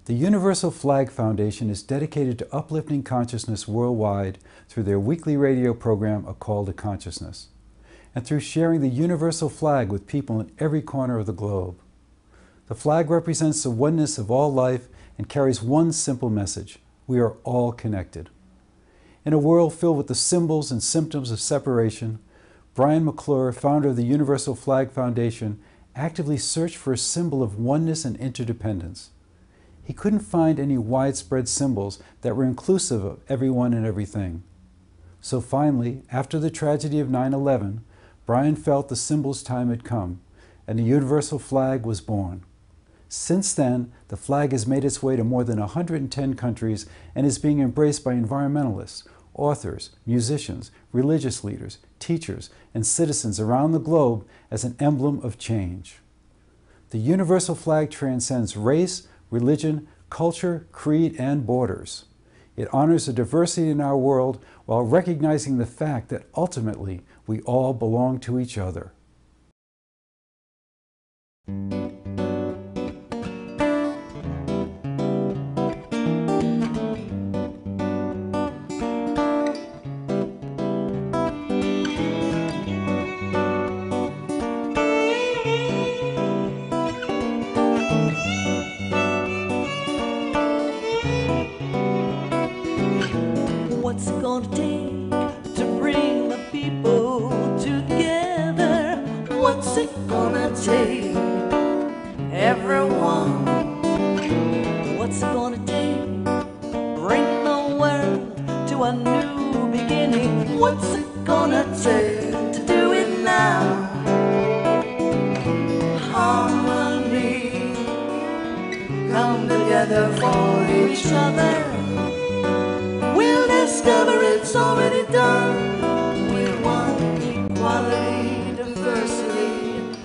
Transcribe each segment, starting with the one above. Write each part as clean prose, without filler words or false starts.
The Universal Flag Foundation is dedicated to uplifting consciousness worldwide through their weekly radio program, A Call to Consciousness, and through sharing the universal flag with people in every corner of the globe. The flag represents the oneness of all life and carries one simple message: we are all connected. In a world filled with the symbols and symptoms of separation, Brian McClure, founder of the Universal Flag Foundation, actively searched for a symbol of oneness and interdependence. He couldn't find any widespread symbols that were inclusive of everyone and everything. So finally, after the tragedy of 9/11, Brian felt the symbol's time had come, and the universal flag was born. Since then, the flag has made its way to more than 110 countries and is being embraced by environmentalists, authors, musicians, religious leaders, teachers, and citizens around the globe as an emblem of change. The universal flag transcends race, religion, culture, creed, and borders. It honors the diversity in our world while recognizing the fact that ultimately we all belong to each other. What's it gonna take to bring the people together? What's it gonna take? Everyone. What's it gonna take? Bring the world to a new beginning. What's it gonna take to do it now? Harmony. Come together for each other. We'll discover it's already done. We want equality, diversity,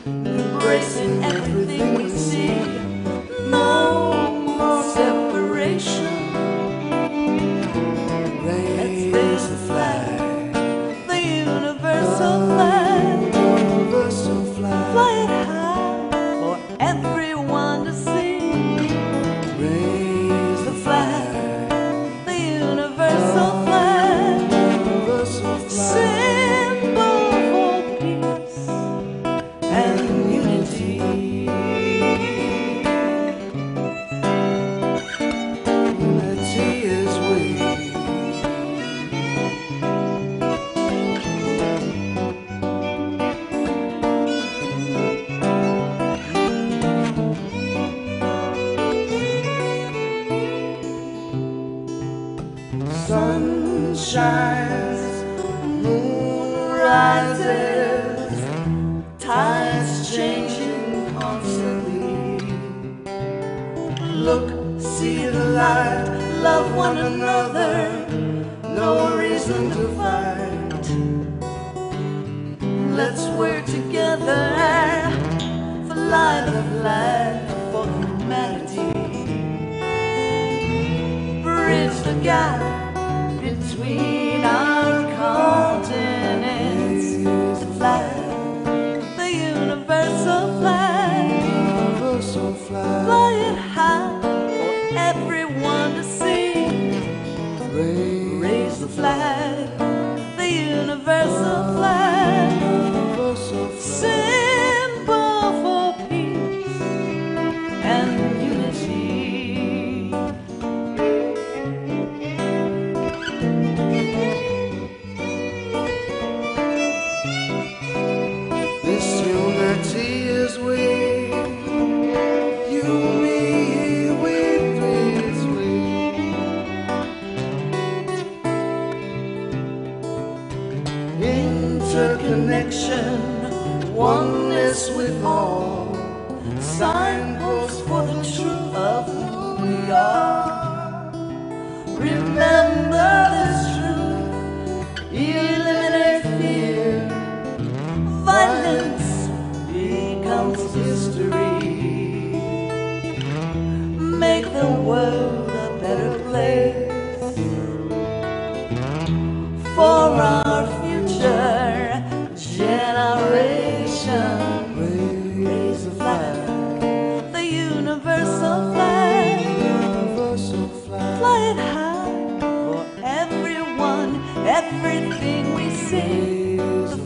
embracing everything we see. No more separation. Raise the flag, the universal flag. Universal flag. Fly it high for everyone to see. Raise the flag. Universal flag, symbol for peace and unity. Unity is we. Sun shines, moon rises, tides changing constantly. Look, see the light, love one another, no reason to fight. Let's work together for light of life for humanity. Bridge the gap between our continents. The flag, the universal flag. Universal flag. Fly it high for everyone to see. Raise the flag, the universal flag. Universal flag. Symbol for peace and unity. Interconnection, oneness with all, signposts for the truth of who we are. Remember this truth, eliminate fear, violence becomes history. Make the world a better place for our future generation. Raise the flag, the universal flag.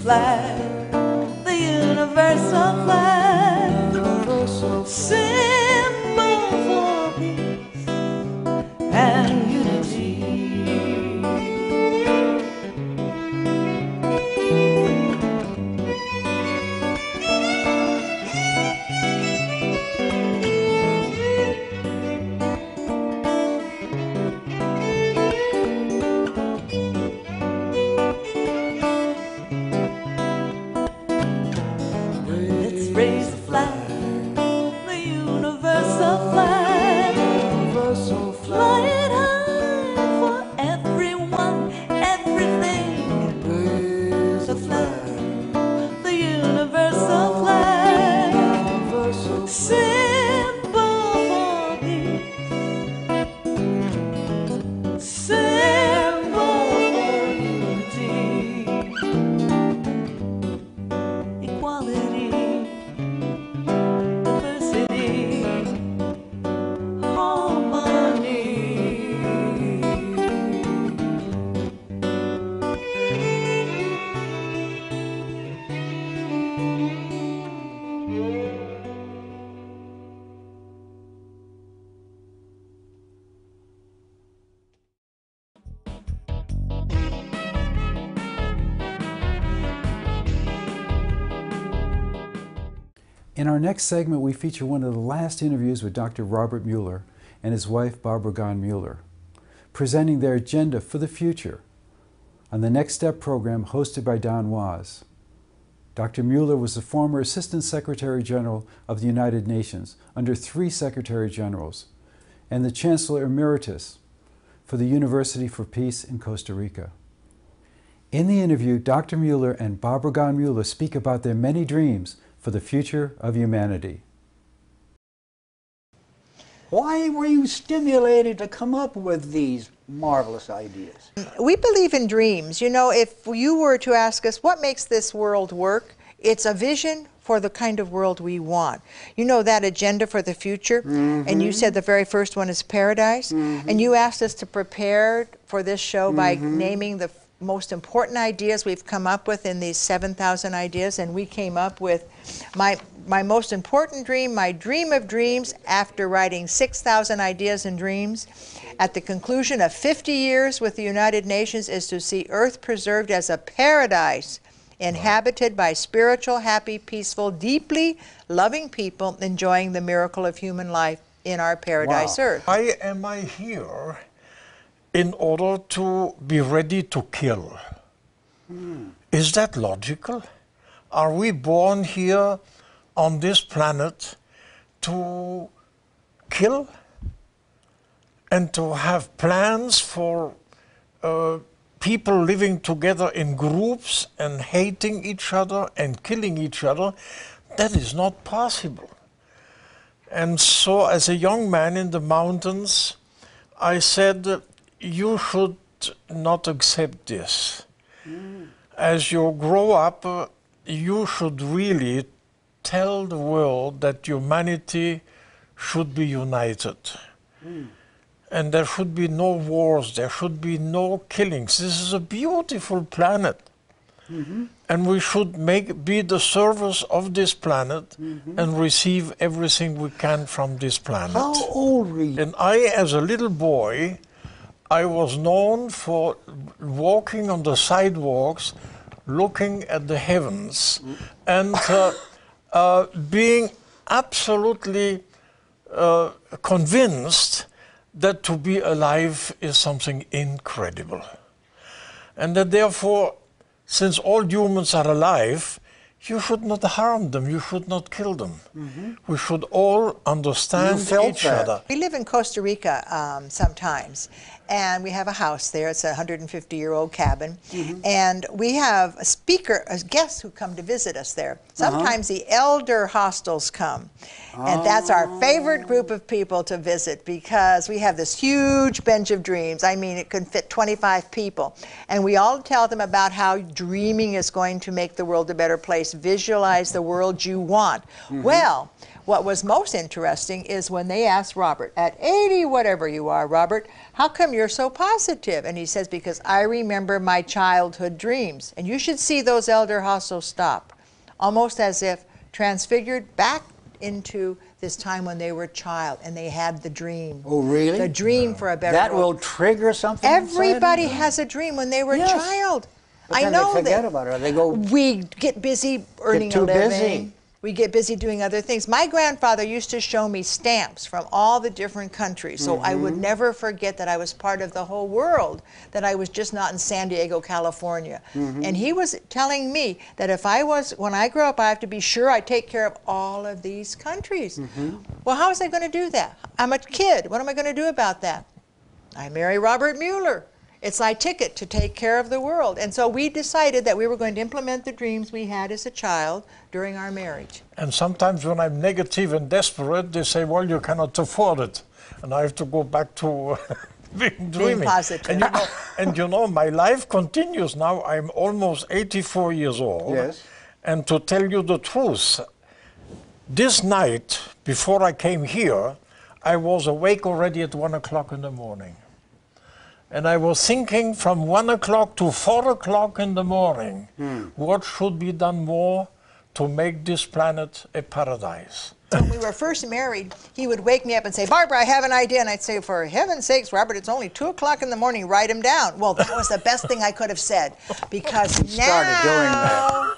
flag, the universal flag, symbol for peace and unity. Raise the flag, the universal flag, fly it high for everyone, everything. Raise the flag, the universal flag, symbol for peace, symbol for unity, equality. In our next segment, we feature one of the last interviews with Dr. Robert Muller and his wife, Barbara Gough Muller, presenting their agenda for the future on the Next Step program hosted by Don Was. Dr. Muller was the former Assistant Secretary General of the United Nations under 3 Secretary Generals and the Chancellor Emeritus for the University for Peace in Costa Rica. In the interview, Dr. Muller and Barbara Gough Muller speak about their many dreams for the future of humanity. Why were you stimulated to come up with these marvelous ideas? We believe in dreams. You know, if you were to ask us what makes this world work, it's a vision for the kind of world we want. You know that agenda for the future, and you said the very first one is paradise, and you asked us to prepare for this show by naming the most important ideas we've come up with in these 7,000 ideas, and we came up with my most important dream, my dream of dreams, after writing 6,000 ideas and dreams, at the conclusion of 50 years with the United Nations, is to see Earth preserved as a paradise, inhabited by spiritual, happy, peaceful, deeply loving people enjoying the miracle of human life in our paradise Earth. Why am I here? In order to be ready to kill. Is that logical? Are we born here on this planet to kill and to have plans for people living together in groups and hating each other and killing each other? That is not possible. And so as a young man in the mountains, I said, you should not accept this. As you grow up, you should really tell the world that humanity should be united. And there should be no wars, there should be no killings. This is a beautiful planet. And we should be the servants of this planet and receive everything we can from this planet. How old were you? And I, as a little boy, I was known for walking on the sidewalks, looking at the heavens, and being absolutely convinced that to be alive is something incredible. And that therefore, since all humans are alive, you should not harm them, you should not kill them. We should all understand each other. We live in Costa Rica sometimes, and we have a house there. It's a 150-year-old cabin, and we have a guests who come to visit us there. Sometimes the elder hostels come, and that's our favorite group of people to visit, because we have this huge bench of dreams. I mean, it could fit 25 people, and we all tell them about how dreaming is going to make the world a better place. Visualize the world you want. Well, what was most interesting is when they asked Robert, at 80 whatever you are, Robert, how come you're so positive? And he says, because I remember my childhood dreams. And you should see those elder hostos stop, almost as if transfigured back into this time when they were a child and they had the dream. Oh, really? The dream for a better That world. will trigger something Everybody inside them? has a dream when they were Yes. a child. But I then know they forget that. about it. They go, We get busy earning too a living. busy. We get busy doing other things. My grandfather used to show me stamps from all the different countries, so I would never forget that I was part of the whole world, that I was just not in San Diego, California. And he was telling me that when I grow up, I have to be sure I take care of all of these countries. Well, how was I going to do that? I'm a kid. What am I going to do about that? I marry Robert Muller. It's my ticket to take care of the world. And so we decided that we were going to implement the dreams we had as a child during our marriage. And sometimes when I'm negative and desperate, they say, well, you cannot afford it. And I have to go back to being dreaming. positive. And you know, my life continues now. I'm almost 84 years old. Yes. And to tell you the truth, this night, before I came here, I was awake already at 1 o'clock in the morning. And I was thinking from 1 o'clock to 4 o'clock in the morning, what should be done more to make this planet a paradise? When we were first married, he would wake me up and say, Barbara, I have an idea. And I'd say, for heaven's sakes, Robert, it's only 2 o'clock in the morning. Write them down. Well, that was the best thing I could have said. Because started doing that.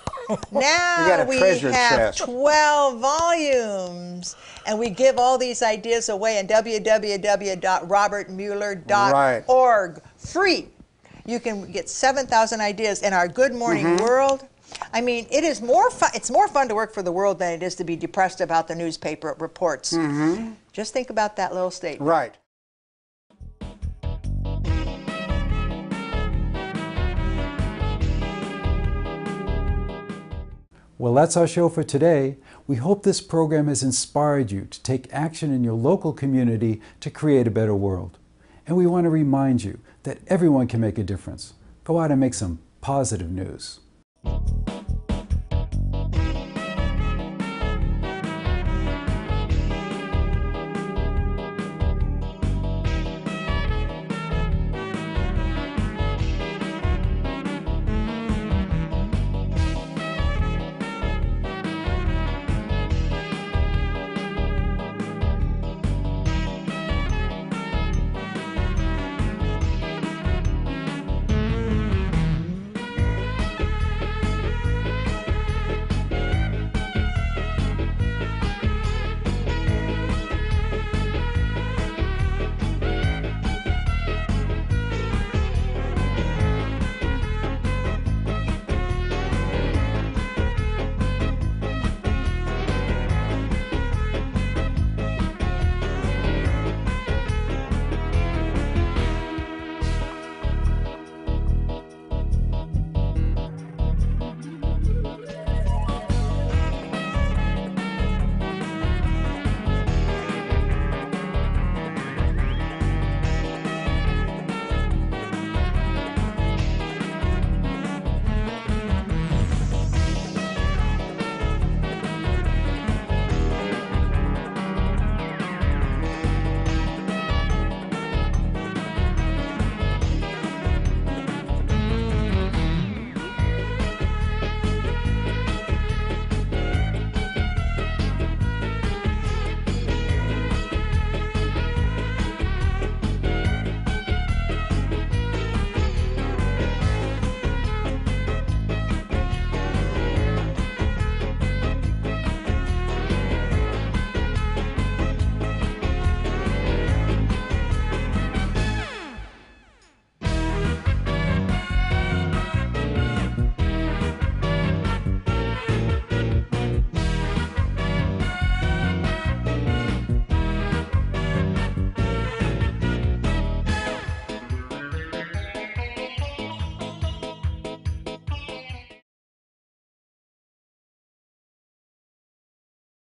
Now a we treasure have chest. 12 volumes. And we give all these ideas away at www.robertmuller.org. Free. You can get 7,000 ideas in our Good Morning World. I mean, it is more fun. It's more fun to work for the world than it is to be depressed about the newspaper reports. Just think about that little statement. right. Well, that's our show for today. We hope this program has inspired you to take action in your local community to create a better world. And we want to remind you that everyone can make a difference. Go out and make some positive news.